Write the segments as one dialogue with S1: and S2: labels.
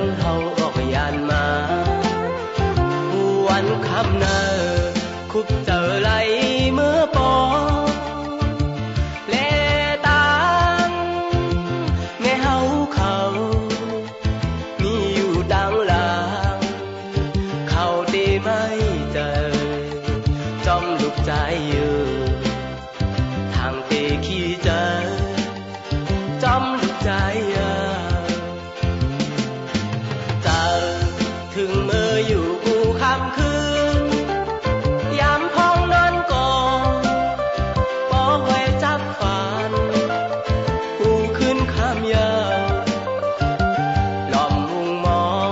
S1: นเฮาออกยานมาวันคำเนอคุบเจอไหลเมื่อปอแลตังแม่เฮาเขามีอยู่ดังหลังเขาได้ไม่เจอจอมลูกใจอยู่ทางเตขี้เจอจอมลูกใจถึงมืออยู่กูค่ำคืนยามพ้องนอนก่อนบ่ไว้จับฝันกูขึ้นค่ำยาวล้อมมุงมอง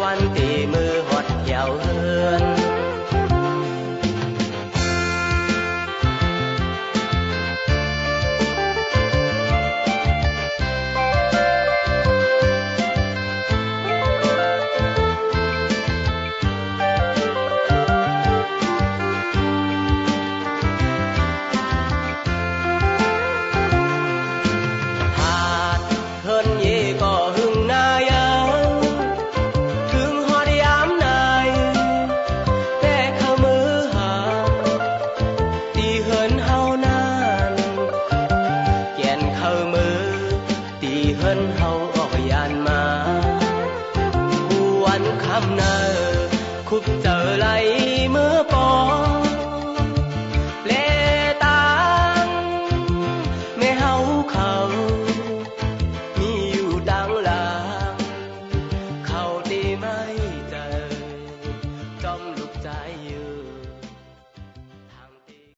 S1: วันตีมือหดเหี่ยวเฮือนเฮา